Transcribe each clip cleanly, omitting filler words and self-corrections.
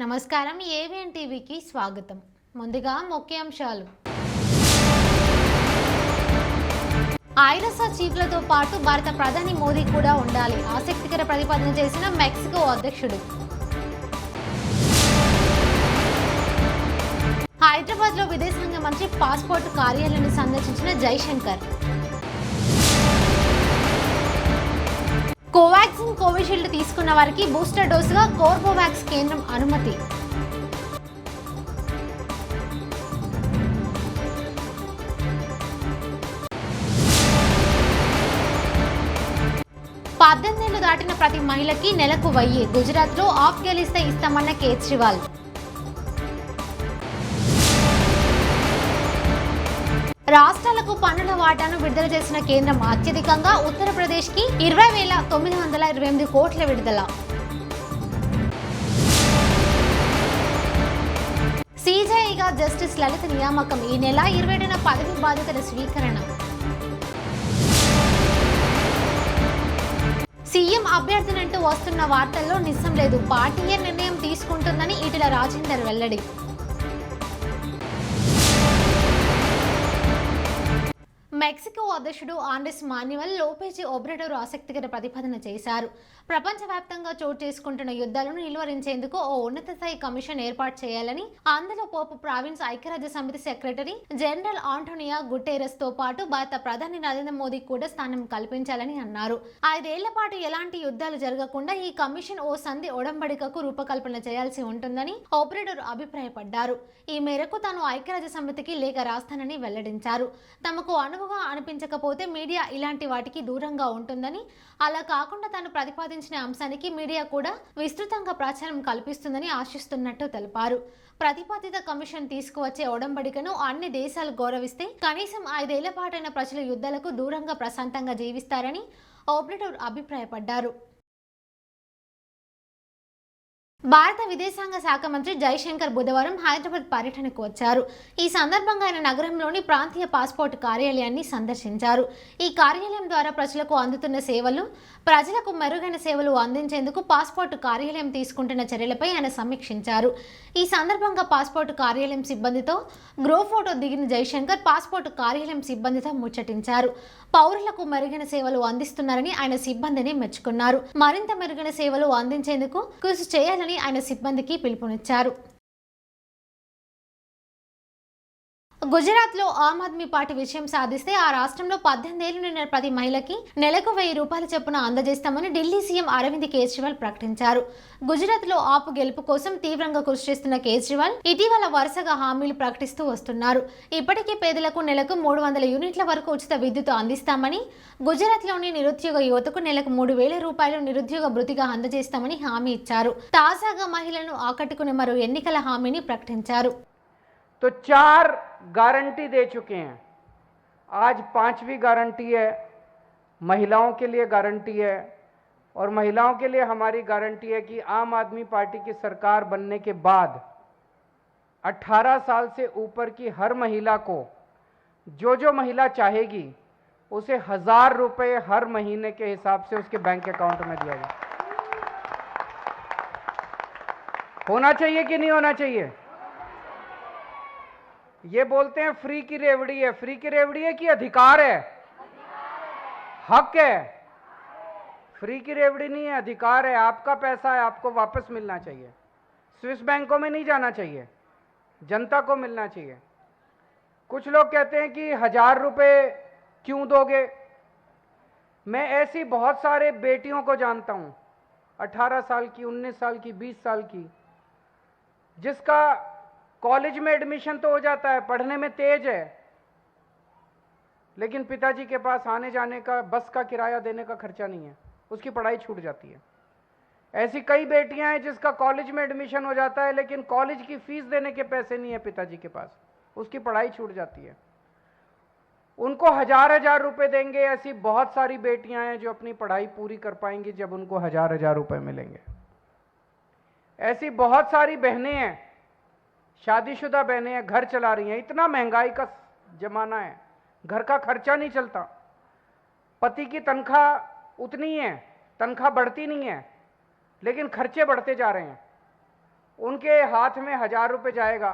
నమస్కారం ఏవిఎన్ టీవీకి స్వాగతం. ముందుగా ముఖ్యాంశాలు. ఐరస చీఫ్లతో పాటు భారత ప్రధాని మోదీ కూడా ఉండాలి. ఆసక్తికర ప్రతిపాదన చేసిన మెక్సికో అధ్యక్షుడు. హైదరాబాద్ లో విదేశాంగ మంత్రి పాస్పోర్ట్ కార్యాలయాన్ని సందర్శించిన జైశంకర్. కోవాక్సిన్ కోవిషీల్డ్ తీసుకున్న వారికి బూస్టర్ డోసుగా కోర్బోవాక్స్ కేంద్రం అనుమతి. పద్దెనిమిదేళ్లు దాటిన ప్రతి మహిళకి నెలకు 1000. గుజరాత్ లో ఆఫ్ గెలిస్తే ఇస్తామన్న కేజ్రీవాల్. రాష్ట్రాలకు పన్నుల వాటాను విడుదల చేసిన కేంద్రం అత్యధికంగా ఉత్తరప్రదేశ్ కి 20,928 కోట్ల విడుదల. సిజేఐగా జస్టిస్ లలిత నియామకం. ఈ నెల 20న పదవి బాధ్యతల స్వీకరణ. సీఎం అభ్యర్థినంటూ వస్తున్న వార్తల్లో నిజం లేదు. పార్టీయే నిర్ణయం తీసుకుంటుందని ఈటెల రాజేందర్ వెల్లడి. మెక్సికో అధ్యక్షుడు ఆండ్రెస్ మాన్యువల్ లోపేజ్ ఒబ్రెడోర్ ఆసక్తికర ప్రతిపాదన చేశారు. ప్రపంచవ్యాప్తంగా చోటు చేసుకుంటున్న యుద్ధాలను నిలువరించేందుకు ఓ ఉన్నత స్థాయి కమిషన్ ఏర్పాటు చేయాలని, అందులో పోపు ప్రావిన్స్ ఐక్యరాజ్య సమితి సెక్రటరీ జనరల్ ఆంటోనియో గుటెరస్ తో పాటు భారత ప్రధాని నరేంద్ర మోదీ కూడా స్థానం కల్పించాలని అన్నారు. 5 ఏళ్ల పాటు ఎలాంటి యుద్ధాలు జరగకుండా ఈ కమిషన్ ఓ సంధి ఒడంబడికకు రూపకల్పన చేయాల్సి ఉంటుందని ఒబ్రెడోర్ అభిప్రాయపడ్డారు. ఈ మేరకు తాను ఐక్యరాజ్య సమితికి లేఖ రాస్తానని వెల్లడించారు. తమకు అనువుగా అనిపించకపోతే మీడియా ఇలాంటి వాటికి దూరంగా ఉంటుందని, అలా కాకుండా తాను ప్రతిపాదించిన అంశానికి మీడియా కూడా విస్తృతంగా ప్రచారం కల్పిస్తుందని ఆశిస్తున్నట్టు తెలిపారు. ప్రతిపాదిత కమిషన్ తీసుకువచ్చే ఒడంబడికను అన్ని దేశాలు గౌరవిస్తే కనీసం 5 ఏళ్ల పాటైన ప్రజలు యుద్ధాలకు దూరంగా ప్రశాంతంగా జీవిస్తారని ఒబ్రెడోర్ అభిప్రాయపడ్డారు. భారత విదేశాంగ శాఖ మంత్రి జైశంకర్ బుధవారం హైదరాబాద్ పర్యటనకు వచ్చారు. ఈ సందర్భంగా ఆయన నగరంలోని ప్రాంతీయ పాస్పోర్ట్ కార్యాలయాన్ని సందర్శించారు. ఈ కార్యాలయం ద్వారా ప్రజలకు అందుతున్న సేవలు, ప్రజలకు మెరుగైన సేవలు అందించేందుకు పాస్పోర్ట్ కార్యాలయం తీసుకుంటున్న చర్యలపై ఆయన సమీక్షించారు. ఈ సందర్భంగా పాస్పోర్ట్ కార్యాలయం సిబ్బందితో గ్రూప్ ఫోటో దిగిన జైశంకర్ పాస్పోర్ట్ కార్యాలయం సిబ్బందితో ముచ్చటించారు. పౌరులకు మెరుగైన సేవలు అందిస్తున్నారని ఆయన సిబ్బందిని మెచ్చుకున్నారు. మరింత మెరుగైన సేవలు అందించేందుకు కృషి చేయాలని ఆయన సిబ్బందికి పిలుపునిచ్చారు. గుజరాత్ లో ఆమ్ ఆద్మీ పార్టీ విజయం సాధిస్తే ఆ రాష్ట్రంలో 18 ఏళ్లు నిండిన ప్రతి మహిళకి నెలకు 1000 రూపాయల చొప్పున అందజేస్తామని ఢిల్లీ సీఎం అరవింద్ కేజ్రీవాల్ ప్రకటించారు. గుజరాత్ లో ఆపు గెలుపు కోసం తీవ్రంగా కృషి చేస్తున్న కేజ్రీవాల్ ఇటీవల వరుసగా హామీలు ప్రకటిస్తూ వస్తున్నారు. ఇప్పటికీ పేదలకు నెలకు 300 యూనిట్ల వరకు ఉచిత విద్యుత్ అందిస్తామని, గుజరాత్ లోని నిరుద్యోగ యువతకు నెలకు 3000 రూపాయలు నిరుద్యోగ భృతిగా అందజేస్తామని హామీ ఇచ్చారు. తాజాగా మహిళలను ఆకట్టుకునే మరో ఎన్నికల హామీని ప్రకటించారు. तो 4 गारंटी दे चुके हैं, आज 5वीं गारंटी है, महिलाओं के लिए गारंटी है। और महिलाओं के लिए हमारी गारंटी है कि आम आदमी पार्टी की सरकार बनने के बाद 18 साल से ऊपर की हर महिला को जो महिला चाहेगी उसे 1000 रुपये हर महीने के हिसाब से उसके बैंक अकाउंट में दिया जाए। होना चाहिए कि नहीं होना चाहिए? ये बोलते हैं फ्री की रेवड़ी है। फ्री की रेवड़ी है कि अधिकार है? हक है। फ्री की रेवड़ी नहीं है, अधिकार है। आपका पैसा है, आपको वापस मिलना चाहिए। स्विस बैंकों में नहीं जाना चाहिए, जनता को मिलना चाहिए। कुछ लोग कहते हैं कि 1000 रुपये क्यों दोगे? मैं ऐसी बहुत सारे बेटियों को जानता हूं, 18 साल की, 19 साल की, 20 साल की, जिसका कॉलेज में एडमिशन तो हो जाता है, पढ़ने में तेज है, लेकिन पिताजी के पास आने जाने का, बस का किराया देने का खर्चा नहीं है, उसकी पढ़ाई छूट जाती है। ऐसी कई बेटियां हैं जिसका कॉलेज में एडमिशन हो जाता है, लेकिन कॉलेज की फीस देने के पैसे नहीं है पिताजी के पास, उसकी पढ़ाई छूट जाती है। उनको 1000 रुपए देंगे। ऐसी बहुत सारी बेटियां हैं जो अपनी पढ़ाई पूरी कर पाएंगी जब उनको 1000 रुपए मिलेंगे। ऐसी बहुत सारी बहनें हैं, शादीशुदा बहनें हैं, घर चला रही हैं। इतना महंगाई का जमाना है, घर का खर्चा नहीं चलता, पति की तनख्वाह उतनी है, तनख्वाह बढ़ती नहीं है, लेकिन खर्चे बढ़ते जा रहे हैं। उनके हाथ में 1000 रुपये जाएगा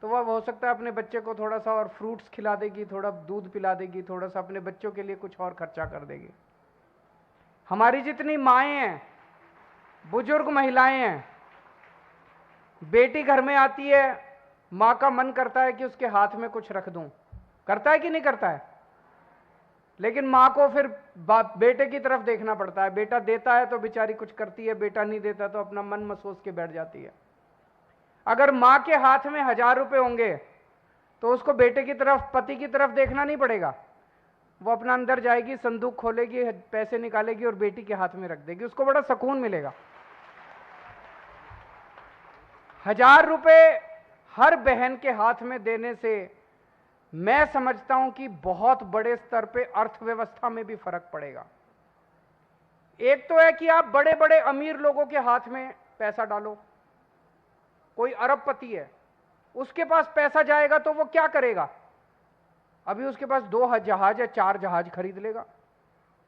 तो वह हो सकता है अपने बच्चे को थोड़ा सा और फ्रूट्स खिला देगी, थोड़ा दूध पिला देगी, थोड़ा सा अपने बच्चों के लिए कुछ और खर्चा कर देगी। हमारी जितनी माएँ हैं, बुजुर्ग महिलाएं हैं, बेटी घर में आती है, माँ का मन करता है कि उसके हाथ में कुछ रख दूं, करता है कि नहीं करता है? लेकिन माँ को फिर बेटे की तरफ देखना पड़ता है। बेटा देता है तो बेचारी कुछ करती है, बेटा नहीं देता तो अपना मन महसूस के बैठ जाती है। अगर माँ के हाथ में 1000 रुपये होंगे तो उसको बेटे की तरफ, पति की तरफ देखना नहीं पड़ेगा। वो अपना अंदर जाएगी, संदूक खोलेगी, पैसे निकालेगी और बेटी के हाथ में रख देगी, उसको बड़ा सुकून मिलेगा। 1000 रुपये हर बहन के हाथ में देने से मैं समझता हूं कि बहुत बड़े स्तर पे अर्थव्यवस्था में भी फर्क पड़ेगा। एक तो है कि आप बड़े बड़े अमीर लोगों के हाथ में पैसा डालो, कोई अरबपति है, उसके पास पैसा जाएगा तो वो क्या करेगा? अभी उसके पास 2 जहाज या 4 जहाज खरीद लेगा,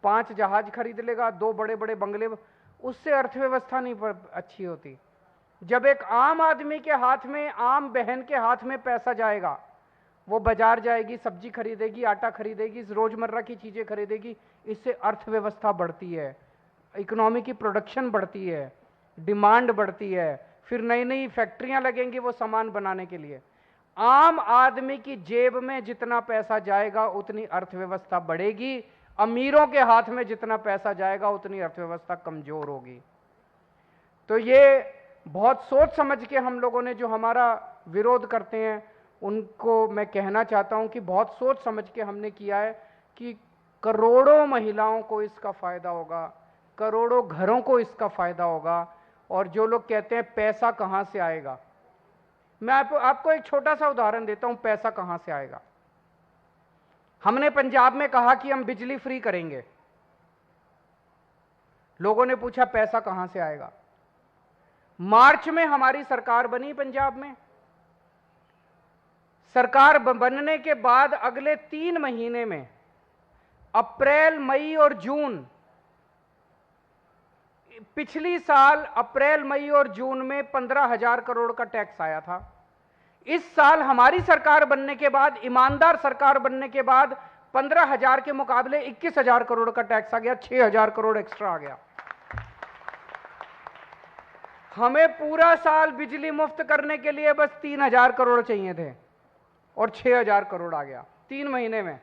5 जहाज खरीद लेगा, 2 बड़े बड़े बंगले, उससे अर्थव्यवस्था नहीं अच्छी होती। जब एक आम आदमी के हाथ में, आम बहन के हाथ में पैसा जाएगा, वो बाजार जाएगी, सब्जी खरीदेगी, आटा खरीदेगी, रोजमर्रा की चीजें खरीदेगी, इससे अर्थव्यवस्था बढ़ती है, इकोनॉमी की प्रोडक्शन बढ़ती है, डिमांड बढ़ती है, फिर नई नई फैक्ट्रियां लगेंगी वो सामान बनाने के लिए। आम आदमी की जेब में जितना पैसा जाएगा उतनी अर्थव्यवस्था बढ़ेगी, अमीरों के हाथ में जितना पैसा जाएगा उतनी अर्थव्यवस्था कमजोर होगी। तो ये बहुत सोच समझ के हम लोगों ने, जो हमारा विरोध करते हैं, उनको मैं कहना चाहता हूं कि बहुत सोच समझ के हमने किया है कि करोड़ों महिलाओं को इसका फायदा होगा, करोड़ों घरों को इसका फायदा होगा। और जो लोग कहते हैं पैसा कहां से आएगा, मैं आपको एक छोटा सा उदाहरण देता हूं, पैसा कहां से आएगा। हमने पंजाब में कहा कि हम बिजली फ्री करेंगे, लोगों ने पूछा पैसा कहां से आएगा। मार्च में हमारी सरकार बनी पंजाब में, सरकार बनने के बाद अगले 3 महीने में, अप्रैल, मई और जून, पिछली साल अप्रैल, मई और जून में 15,000 करोड़ का टैक्स आया था। इस साल हमारी सरकार बनने के बाद, ईमानदार सरकार बनने के बाद, 15,000 के मुकाबले 21,000 करोड़ का टैक्स आ गया, 6,000 करोड़ एक्स्ट्रा आ गया। हमें पूरा साल बिजली मुफ्त करने के लिए बस 3,000 करोड़ चाहिए थे और 6,000 करोड़ आ गया 3 महीने में।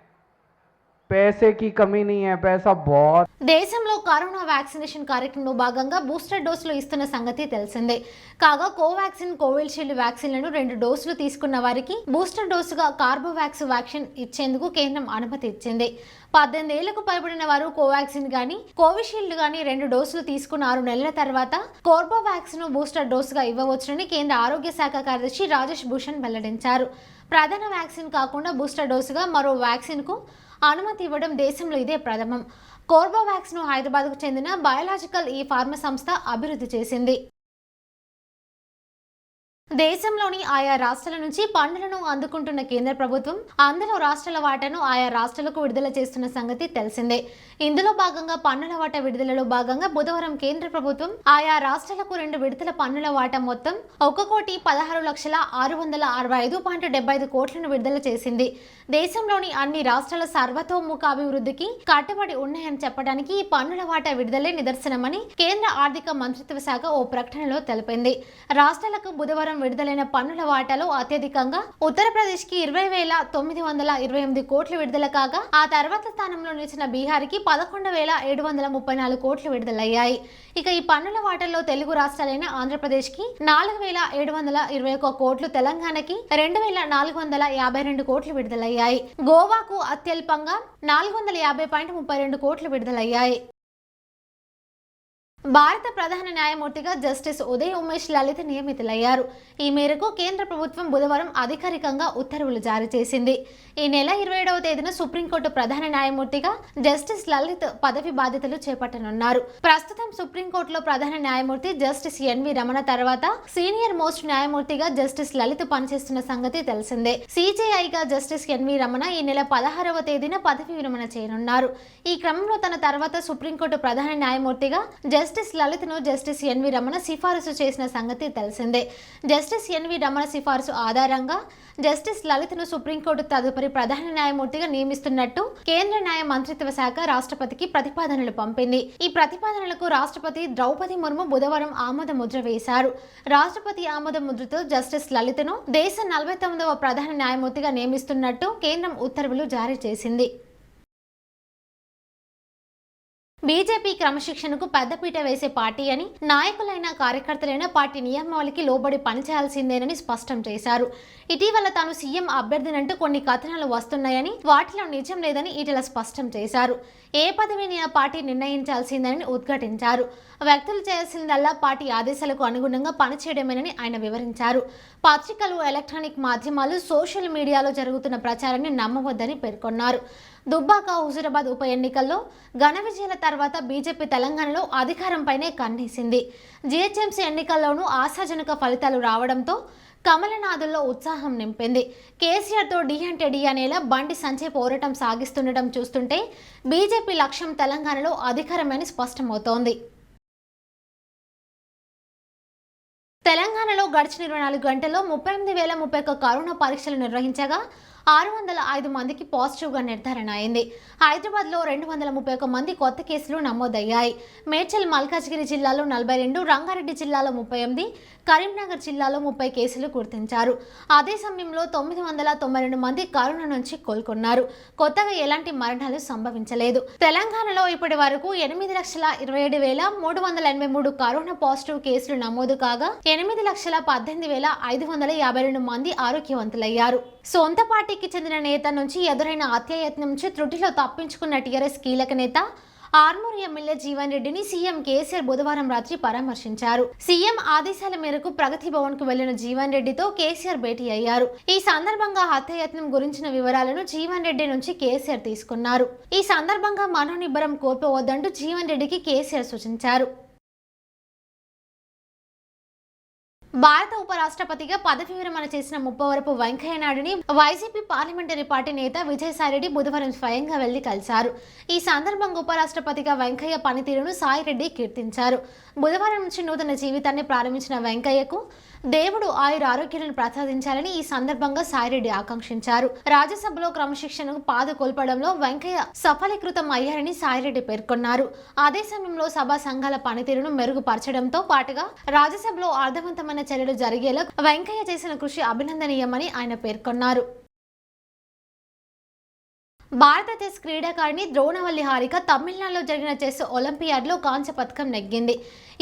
पैसे की कमी नहीं है, पैसा बहुत। దేశంలో కరోనా వ్యాక్సినేషన్ కార్యక్రమంలో భాగంగా బూస్టర్ డోసులు ఇస్తున్న సంగతి తెలిసిందే. కాగా కోవాక్సిన్, కోవిషీల్డ్ వ్యాక్సిన్లను 2 డోసులు తీసుకున్న వారికి బూస్టర్ డోసుగా కార్బోవాక్స్ వ్యాక్సిన్ ఇచ్చేందుకు కేంద్రం అనుమతి ఇచ్చింది. 18 ఏళ్లకు పైబడిన వారు కోవాక్సిన్ గానీ, కోవిషీల్డ్ గానీ 2 డోసులు తీసుకున్న 6 నెలల తర్వాత కోర్బోవాక్స్ ను బూస్టర్ డోసుగా ఇవ్వవచ్చునని కేంద్ర ఆరోగ్య శాఖ కార్యదర్శి రాజేష్ భూషణ్ వెల్లడించారు. ప్రధాన వ్యాక్సిన్ కాకుండా బూస్టర్ డోసుగా మరో వ్యాక్సిన్ కు అనుమతి ఇవ్వడం దేశంలో ఇదే ప్రథమం. కోర్బోవాక్స్ ను హైదరాబాద్కు చెందిన బయోలాజికల్ ఈ ఫార్మా సంస్థ అభివృద్ధి చేసింది. దేశంలోని ఆయా రాష్ట్రాల నుంచి పన్నులను అందుకుంటున్న కేంద్ర ప్రభుత్వం అందులో రాష్ట్రాల వాటాను ఆయా రాష్ట్రాలకు విడుదల చేస్తున్న సంగతి తెలిసిందే. ఇందులో భాగంగా పన్నుల వాటా విడుదలలో భాగంగా బుధవారం కేంద్ర ప్రభుత్వం ఆయా రాష్ట్రాలకు 2 విడతల పన్నుల వాటా మొత్తం 1,16,665.75 కోట్లను విడుదల చేసింది. దేశంలోని అన్ని రాష్ట్రాల సర్వతోముఖ అభివృద్ధికి కట్టుబడి ఉన్నాయని చెప్పడానికి ఈ పన్నుల వాటా విడుదలే నిదర్శనమని కేంద్ర ఆర్థిక మంత్రిత్వ శాఖ ఓ ప్రకటనలో తెలిపింది. రాష్ట్రాలకు బుధవారం విడుదలైన పన్నుల వాటాలో అత్యధికంగా ఉత్తరప్రదేశ్ కి 20,928 కోట్లు విడుదల కాగా, ఆ తర్వాత స్థానంలో నిలిచిన బీహార్ కి 11,734 కోట్లు విడుదలయ్యాయి. ఇక ఈ పన్నుల వాటాల్లో తెలుగు రాష్ట్రాలైన ఆంధ్రప్రదేశ్ కి 4,721 కోట్లు, తెలంగాణకి 2,452 కోట్లు విడుదలయ్యాయి. గోవాకు అత్యల్పంగా 450.32 కోట్లు విడుదలయ్యాయి. భారత ప్రధాన న్యాయమూర్తిగా జస్టిస్ ఉదయ్ ఉమేష్ లలిత్ నియమితులయ్యారు. ఈ మేరకు కేంద్ర ప్రభుత్వం బుధవారం అధికారికంగా ఉత్తర్వులు జారీ చేసింది. ఈ నెల 27వ తేదీన సుప్రీంకోర్టు ప్రధాన న్యాయమూర్తిగా జస్టిస్ లలిత్ పదవి బాధ్యతలు చేపట్టనున్నారు. ప్రస్తుతం సుప్రీంకోర్టులో ప్రధాన న్యాయమూర్తి జస్టిస్ ఎన్వి రమణ తర్వాత సీనియర్ మోస్ట్ న్యాయమూర్తిగా జస్టిస్ లలిత్ పనిచేస్తున్న సంగతి తెలిసిందే. సిజేఐగా జస్టిస్ ఎన్వి రమణ ఈ నెల 16వ తేదీన పదవి విరమణ చేయనున్నారు. ఈ క్రమంలో తన తర్వాత సుప్రీంకోర్టు ప్రధాన న్యాయమూర్తిగా జస్టిస్ జస్టిస్ లలిత్ను జస్టిస్ ఎన్వి రమణ సిఫారసు చేసిన సంగతి తెలిసిందే. జస్టిస్ ఎన్వి రమణ సిఫారసు ఆధారంగా జస్టిస్ లలిత్ను సుప్రీంకోర్టు తదుపరి ప్రధాన న్యాయమూర్తిగా నియమిస్తున్నట్టు కేంద్ర న్యాయ మంత్రిత్వ శాఖ రాష్ట్రపతికి ప్రతిపాదనలు పంపింది. ఈ ప్రతిపాదనలకు రాష్ట్రపతి ద్రౌపది ముర్ము బుధవారం ఆమోద ముద్ర వేశారు. రాష్ట్రపతి ఆమోద ముద్రతో జస్టిస్ లలిత్ను దేశ 49వ ప్రధాన న్యాయమూర్తిగా నియమిస్తున్నట్టు కేంద్రం ఉత్తర్వులు జారీ చేసింది. బీజేపీ క్రమశిక్షణకు పెద్దపీట వేసే పార్టీ అని, నాయకులైన కార్యకర్తలైన పార్టీ నియమావళికి లోబడి పనిచేయాల్సిందేనని స్పష్టం చేశారు. ఇటీవల తాను సీఎం అభ్యర్థినంటూ కొన్ని కథనాలు వస్తున్నాయని, వాటిలో నిజం లేదని ఈటెల స్పష్టం చేశారు. ఏ పదవిని పార్టీ నిర్ణయించాల్సిందేనని ఉద్ఘాటించారు. వ్యక్తులు చేయాల్సిందల్లా పార్టీ ఆదేశాలకు అనుగుణంగా పనిచేయడమేనని ఆయన వివరించారు. పత్రికలు, ఎలక్ట్రానిక్ మాధ్యమాలు, సోషల్ మీడియాలో జరుగుతున్న ప్రచారాన్ని నమ్మవద్దని పేర్కొన్నారు. దుబ్బాక, హుజూరాబాద్ ఉప ఎన్నికల్లో ఘన విజయాల తర్వాత బీజేపీ తెలంగాణలో అధికారంపైనే కన్నేసింది. జీహెచ్ఎంసీ ఎన్నికల్లోనూ ఆశాజనక ఫలితాలు రావడంతో కమలనాథుల్లో ఉత్సాహం నింపింది. కేసీఆర్తో డి అంటే డి అనేలా బండి సంజయ్ పోరాటం సాగిస్తుండటం చూస్తుంటే బీజేపీ లక్ష్యం తెలంగాణలో అధికారమని స్పష్టమవుతోంది. తెలంగాణలో గడిచిన 24 గంటల్లో 38,031 కరోనా పరీక్షలు నిర్వహించగా 605 మందికి పాజిటివ్గా నిర్ధారణ అయింది. హైదరాబాద్లో 231 మంది కొత్త కేసులు నమోదయ్యాయి. మేడ్చల్, మల్కాజ్గిరి జిల్లాలో 42, రంగారెడ్డి జిల్లాలో 38, కరీంనగర్ జిల్లాలో 30 కేసులు గుర్తించారు. అదే సమయంలో 992 మంది కరోనా నుంచి కోలుకున్నారు. కొత్తగా ఎలాంటి మరణాలు సంభవించలేదు. తెలంగాణలో ఇప్పటి వరకు 8,27,383 కరోనా పాజిటివ్ కేసులు నమోదు కాగా 8,18,552 మంది ఆరోగ్యవంతులయ్యారు. సొంత పార్టీకి చెందిన నేత నుంచి ఎదురైన హత్యాయత్నం నుంచి త్రుటిలో తప్పించుకున్న టీఆర్ఎస్ కీలక నేత ఆర్మూర్ ఎమ్మెల్యే జీవన్ రెడ్డిని సీఎం కేసీఆర్ బుధవారం రాత్రి పరామర్శించారు. సీఎం ఆదేశాల మేరకు ప్రగతి భవన్ కు వెళ్లిన జీవన్ రెడ్డితో కేసీఆర్ భేటీ అయ్యారు. ఈ సందర్భంగా హత్యాయత్నం గురించిన వివరాలను జీవన్ రెడ్డి నుంచి కేసీఆర్ తీసుకున్నారు. ఈ సందర్భంగా మనోనిబ్బరం కోల్పోవద్దంటూ జీవన్ రెడ్డికి కేసీఆర్ సూచించారు. భారత ఉపరాష్ట్రపతిగా పదవి విరమణ చేసిన ముప్పవరపు వెంకయ్య నాయుడుని వైసీపీ పార్లమెంటరీ పార్టీ నేత విజయసాయిరెడ్డి బుధవారం స్వయంగా వెళ్లి కలిశారు. ఈ సందర్భంగా ఉపరాష్ట్రపతిగా వెంకయ్య పనితీరును సాయిరెడ్డి కీర్తించారు. బుధవారం నుంచి నూతన జీవితాన్ని ప్రారంభించిన వెంకయ్యకు దేవుడు ఆయుర ఆరోగ్యాలను ప్రసాదించాలని ఈ సందర్భంగా సాయిరెడ్డి ఆకాంక్షించారు. రాజ్యసభలో క్రమశిక్షణకు పాదుకొల్పడంలో వెంకయ్య సఫలీకృతం అయ్యారని సాయిరెడ్డి పేర్కొన్నారు. అదే సమయంలో సభా సంఘాల పనితీరును మెరుగుపరచడంతో పాటుగా రాజ్యసభలో అర్థవంతమైన చర్యలు జరిగేలా వెంకయ్య చేసిన కృషి అభినందనీయమని ఆయన పేర్కొన్నారు. భారత చెస్ క్రీడాకారిణి ద్రోణవల్లి హారిక తమిళనాడులో జరిగిన చెస్ ఒలింపియాడ్లో కాంస్య పథకం నెగ్గింది.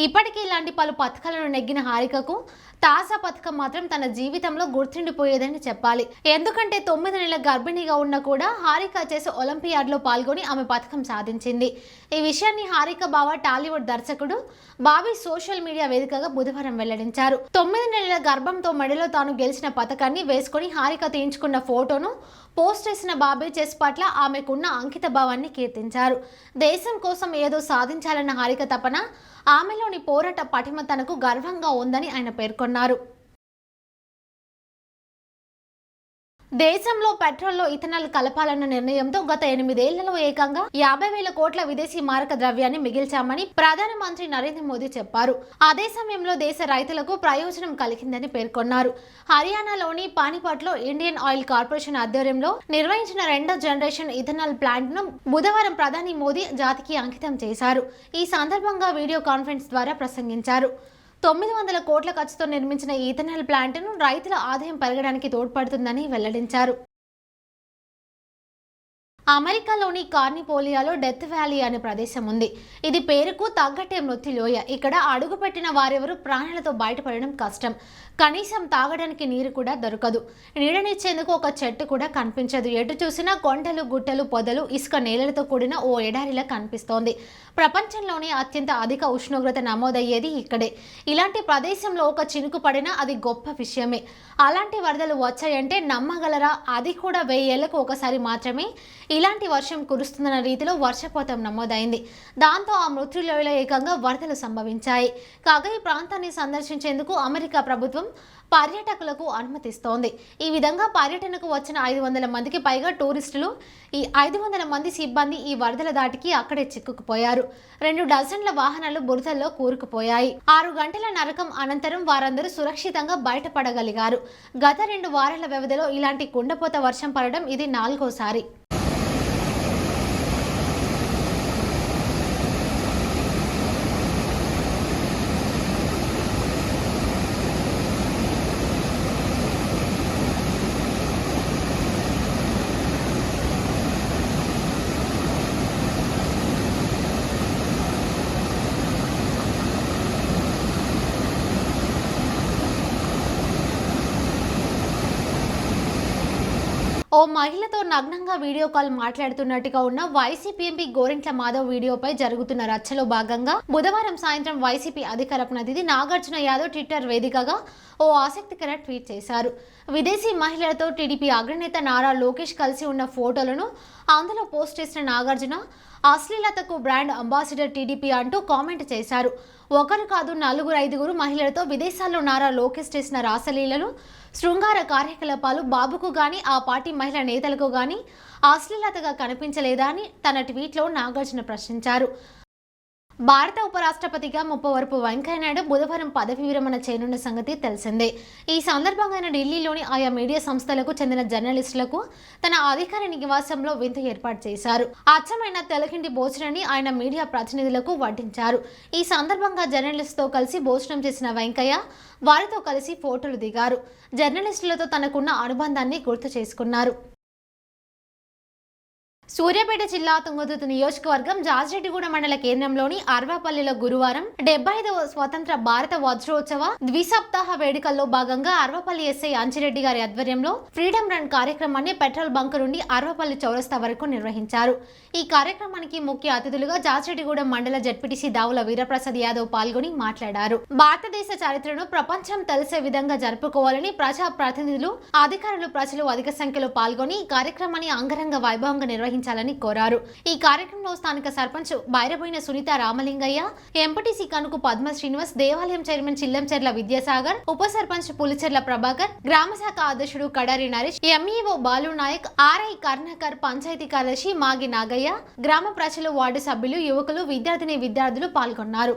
ఇప్పటికీ ఇలాంటి పలు పథకాలను నెగ్గిన హారికకు తాజా పథకం మాత్రం తన జీవితంలో గుర్తుండిపోయేదని చెప్పాలి. ఎందుకంటే 9 నెలల గర్భిణిగా ఉన్న కూడా హారిక చెస్ ఒలింపియాడ్లో పాల్గొని ఆమె పథకం సాధించింది. ఈ విషయాన్ని హారిక బావ టాలీవుడ్ దర్శకుడు బాబీ సోషల్ మీడియా వేదికగా బుధవారం వెల్లడించారు. 9 నెలల గర్భంతో మెడలో తాను గెలిచిన పథకాన్ని వేసుకుని హారిక తీయించుకున్న ఫోటోను పోస్ట్ చేసిన బాబీ చెస్ పట్ల ఆమెకున్న అంకిత భావాన్ని కీర్తించారు. దేశం కోసం ఏదో సాధించాలన్న హారిక తపన, ఆమెలోని పోరాట పటిమ తనకు గర్వంగా ఉందని ఆయన పేర్కొన్నారు. దేశంలో పెట్రోల్లో ఇథనాల్ కలపాలన్న నిర్ణయంతో గత 8 ఏళ్లలో ఏకంగా 50,000 కోట్ల విదేశీ మారక ద్రవ్యాన్ని మిగిల్చామని ప్రధానమంత్రి నరేంద్ర మోదీ చెప్పారు. అదే సమయంలో దేశ రైతులకు ప్రయోజనం కలిగిందని పేర్కొన్నారు. హర్యానాలోని పానిపట్లో ఇండియన్ ఆయిల్ కార్పొరేషన్ ఆధ్వర్యంలో నిర్వహించిన 2వ జనరేషన్ ఇథనాల్ ప్లాంట్ ను బుధవారం ప్రధాని మోదీ జాతికి అంకితం చేశారు. ఈ సందర్భంగా వీడియో కాన్ఫరెన్స్ ద్వారా ప్రసంగించారు. 900 కోట్ల ఖర్చుతో నిర్మించిన ఈ ఇథనాల్ ప్లాంట్ను రైతుల ఆదాయం పెరగడానికి తోడ్పడుతుందని వెల్లడించారు. అమెరికాలోని కార్నిపోలియాలో డెత్ వ్యాలీ అనే ప్రదేశం ఉంది. ఇది పేరుకు తగ్గట్టే మృత్యులోయ. ఇక్కడ అడుగుపెట్టిన వారెవరూ ప్రాణాలతో బయటపడడం కష్టం. కనీసం తాగడానికి నీరు కూడా దొరకదు. నీడనిచ్చేందుకు ఒక చెట్టు కూడా కనిపించదు. ఎటు చూసినా కొండలు, గుట్టలు, పొదలు, ఇసుక నేలలతో కూడిన ఓ ఎడారిలా కనిపిస్తోంది. ప్రపంచంలోనే అత్యంత అధిక ఉష్ణోగ్రత నమోదయ్యేది ఇక్కడే. ఇలాంటి ప్రదేశంలో ఒక చినుకు పడినా అది గొప్ప విషయమే. అలాంటి వరదలు వచ్చాయంటే నమ్మగలరా? అది కూడా 1000 ఏళ్లకు ఒకసారి మాత్రమే. ఇలాంటి వర్షం కురుస్తున్న రీతిలో వర్షపాతం నమోదైంది. దాంతో ఆ మృత్యులలో ఏకంగా వరదలు సంభవించాయి. కాగా ఈ ప్రాంతాన్ని సందర్శించేందుకు అమెరికా ప్రభుత్వం పర్యాటకులకు అనుమతిస్తోంది. ఈ విధంగా పర్యటనకు వచ్చిన 500 మందికి పైగా టూరిస్టులు, ఈ 500 మంది సిబ్బంది ఈ వరదల దాటికి అక్కడే చిక్కుకుపోయారు. 2 డజన్ల వాహనాలు బురదల్లో కూరుకుపోయాయి. 6 గంటల నరకం అనంతరం వారందరూ సురక్షితంగా బయటపడగలిగారు. గత 2 వారాల వ్యవధిలో ఇలాంటి కుండపోత వర్షం పడడం ఇది 4వసారి. ఓ మహిళతో నగ్నంగా వీడియో కాల్ మాట్లాడుతున్నట్టుగా ఉన్న వైసీపీ ఎంపీ గోరింట్ల మాధవ్ వీడియోపై జరుగుతున్న రచ్చలో భాగంగా బుధవారం సాయంత్రం వైసీపీ అధికార ప్రతినిధి నాగార్జున యాదవ్ ట్విట్టర్ వేదికగా ఓ ఆసక్తికర ట్వీట్ చేశారు. విదేశీ మహిళలతో టీడీపీ అగ్రనేత నారా లోకేష్ కలిసి ఉన్న ఫోటోలను అందులో పోస్ట్ చేసిన నాగార్జున అశ్లీలతకు బ్రాండ్ అంబాసిడర్ టీడీపీ అంటూ కామెంట్ చేశారు. ఒకరు కాదు 4-5 మహిళలతో విదేశాల్లో నారా లోకేష్ చేసిన రాసలీలలు, శృంగార కార్యకలాపాలు బాబుకు గాని ఆ పార్టీ మహిళా నేతలకు గాని అశ్లీలతగా కనిపించలేదా అని తన ట్వీట్లో నాగార్జున ప్రశ్నించారు. భారత ఉపరాష్ట్రపతిగా ముప్పవరపు వెంకయ్యనాయుడు బుధవారం పదవి విరమణ చేయనున్న సంగతి తెలిసిందే. ఈ సందర్భంగా ఆయన ఢిల్లీలోని ఆయా మీడియా సంస్థలకు చెందిన జర్నలిస్టులకు తన అధికార నివాసంలో విందు ఏర్పాటు చేశారు. అచ్చమైన తెలుగింటి భోజనాన్ని ఆయన మీడియా ప్రతినిధులకు వడ్డించారు. ఈ సందర్భంగా జర్నలిస్టుతో కలిసి భోజనం చేసిన వెంకయ్య వారితో కలిసి ఫోటోలు దిగారు. జర్నలిస్టులతో తనకున్న అనుబంధాన్ని గుర్తు చేసుకున్నారు. సూర్యాపేట జిల్లా తుంగతుర్తి నియోజకవర్గం జాజిరెడ్డిగూడ మండల కేంద్రంలోని అర్వాపల్లిలో గురువారం 75వ స్వతంత్ర భారత వజ్రోత్సవ ద్విసప్తాహ వేడుకల్లో భాగంగా అర్వాపల్లి ఎస్ఐ అంజిరెడ్డి గారి ఆధ్వర్యంలో ఫ్రీడమ్ రన్ కార్యక్రమాన్ని పెట్రోల్ బంక్ నుండి అర్వాపల్లి చౌరస్తా వరకు నిర్వహించారు. ఈ కార్యక్రమానికి ముఖ్య అతిథులుగా జాజిరెడ్డిగూడ మండల జడ్పీటీసీ దావుల వీరప్రసాద్ యాదవ్ పాల్గొని మాట్లాడారు. భారతదేశ చరిత్రను ప్రపంచం తెలిసే విధంగా జరుపుకోవాలని ప్రజా ప్రతినిధులు, అధికారులు, ప్రజలు అధిక సంఖ్యలో పాల్గొని ఈ కార్యక్రమాన్ని అంగరంగ వైభవంగా నిర్వహించాలని కోరారు. ఈ కార్యక్రమంలో స్థానిక సర్పంచ్ బైరబోయిన సునీత రామలింగయ్య, ఎంపీటీసీ కనుకు పద్మ శ్రీనివాస్, దేవాలయం చైర్మన్ చిల్లంచెర్ల విద్యాసాగర్, ఉప సర్పంచ్ పులిచెర్ల ప్రభాకర్, గ్రామ శాఖ అధ్యక్షుడు కడారి నరేష్, ఎంఈఓ బాలు నాయక్, ఆర్ఐ కర్ణాకర్, పంచాయతీ కార్యదర్శి మాగి నాగయ్య, గ్రామ ప్రజలు, వార్డు సభ్యులు, యువకులు, విద్యార్థులు పాల్గొన్నారు.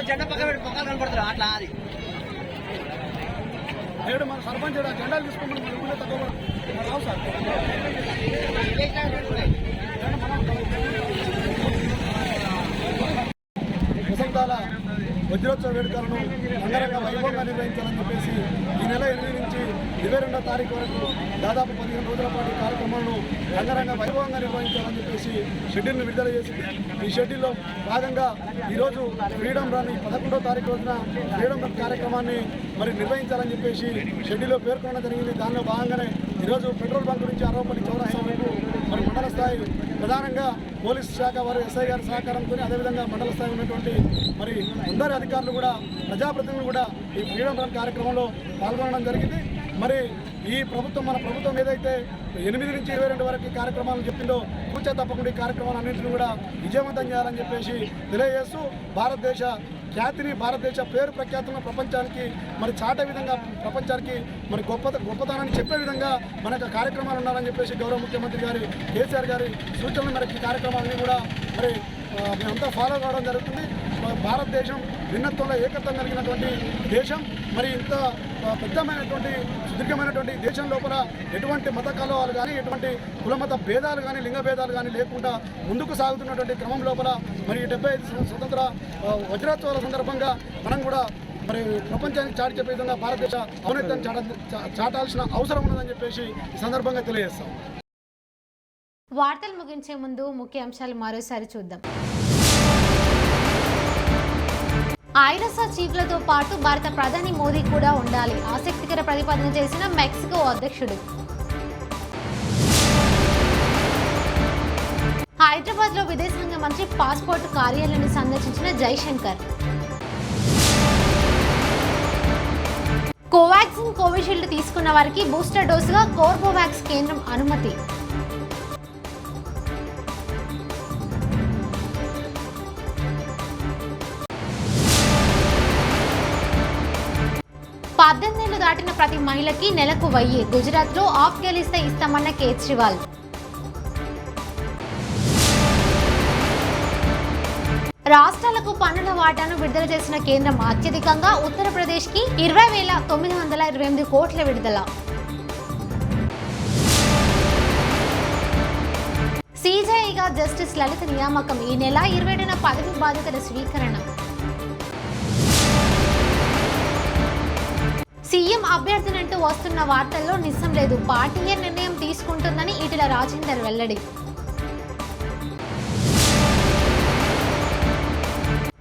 జెండా పక్కన పెట్టి పక్కన కనపడుతున్నా అట్లా అది మన సర్పంచ్ జెండాలు తీసుకోమని తక్కువ రావు సార్. వసంతాల వజ్రోత్సవ వేడుకలను అంగరంగ వైభవంగా నిర్వహించాలని చెప్పేసి ఈ నెల 8 నుంచి 22వ తారీఖు వరకు దాదాపు 15 రోజుల పాటు కార్యక్రమాలను అంగరంగ వైభవంగా నిర్వహించాలని చెప్పేసి షెడ్యూల్ను విడుదల చేసింది. ఈ షెడ్యూల్లో భాగంగా ఈరోజు ఫ్రీడమ్ రన్ 11వ తారీఖు రోజున ఫ్రీడమ్ రన్ కార్యక్రమాన్ని మరి నిర్వహించాలని చెప్పేసి షెడ్యూల్లో పేర్కొనడం జరిగింది. దానిలో భాగంగానే ఈరోజు పెట్రోల్ బంక్ నుంచి అరవపల్లి చౌరస్తా వరకు మరి మండల స్థాయి ప్రధానంగా పోలీసు శాఖ వారు ఎస్ఐ గారి సహకారంతో అదేవిధంగా మండల స్థాయి ఉన్నటువంటి మరి అందరి అధికారులు కూడా ప్రజాప్రతినిధులు కూడా ఈ ఫ్రీడమ్ రన్ కార్యక్రమంలో పాల్గొనడం జరిగింది. మరి ఈ ప్రభుత్వం మన ప్రభుత్వం ఏదైతే 8 నుంచి 22 వరకు కార్యక్రమాలను చెప్పిందో కూర్చో తప్పకుండా ఈ కార్యక్రమాలన్నింటినీ కూడా విజయవంతం చేయాలని చెప్పేసి తెలియజేస్తూ భారతదేశ ఖ్యాతిని, భారతదేశ పేరు ప్రఖ్యాతులను ప్రపంచానికి మరి చాటే విధంగా, ప్రపంచానికి మరి గొప్పతనాన్ని చెప్పే విధంగా మనకు కార్యక్రమాలు ఉండాలని చెప్పేసి గౌరవ ముఖ్యమంత్రి గారి కేసీఆర్ గారి సూచనలు మేరకు ఈ కార్యక్రమాలన్నీ కూడా మరి మేమంతా ఫాలో కావడం జరుగుతుంది. భారతదేశం భిన్నత్వంలో ఏకత్వం కలిగినటువంటి దేశం. మరి ఇంత పెద్దమైనటువంటి సుదీర్ఘమైనటువంటి దేశం లోపల ఎటువంటి మత కలవాలు కానీ, ఎటువంటి కులమత భేదాలు కానీ, లింగ భేదాలు కానీ లేకుండా ముందుకు సాగుతున్నటువంటి క్రమం లోపల మరి 75 స్వతంత్ర వజ్రోత్సవాల సందర్భంగా మనం కూడా మరి ప్రపంచానికి చాటి చెప్పే విధంగా భారతదేశ ఔన్నత్యాన్ని చాటాల్సిన అవసరం ఉన్నదని చెప్పేసి ఈ సందర్భంగా తెలియజేస్తాం. వార్తలు ముగించే ముందు ముఖ్య అంశాలు మరోసారి చూద్దాం. ఐరాస చీఫ్లతో పాటు భారత ప్రధాని మోదీ కూడా ఉండాలి, ఆసక్తికర ప్రతిపాదన చేసిన మెక్సికో అధ్యక్షుడు. హైదరాబాద్లో విదేశాంగ మంత్రి పాస్పోర్ట్ కార్యాలయాన్ని సందర్శించిన జైశంకర్. కోవాక్సిన్, కోవిషీల్డ్ తీసుకున్న వారికి బూస్టర్ డోసుగా కోర్బోవాక్స్ కేంద్రం అనుమతి. పద్దెనిమిదేళ్లు దాటిన ప్రతి మహిళకి నెలకు 1000. గుజరాత్లో ఆఫ్ గెలిస్తే ఇస్తామన్న కేజ్రీవాల్. రాష్ట్రాలకు పన్నుల వాటాను విడుదల చేసిన కేంద్రం అత్యధికంగా ఉత్తరప్రదేశ్కి 20,928 కోట్ల విడుదల. సీజేఐగా జస్టిస్ లలిత నియామకం. ఈ నెల 27న పదవి బాధ్యతల స్వీకరణ. సీఎం అభ్యర్థినంటూ వస్తున్న వార్తల్లో నిజం లేదు. పార్టీయే నిర్ణయం తీసుకుంటుందని ఈటెల రాజేందర్ వెల్లడి.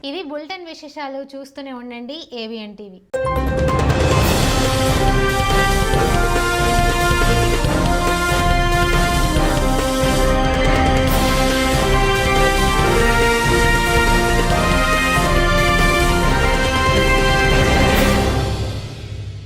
ఇవి బులెటిన్ విశేషాలు. చూస్తూనే ఉండండి AVN TV.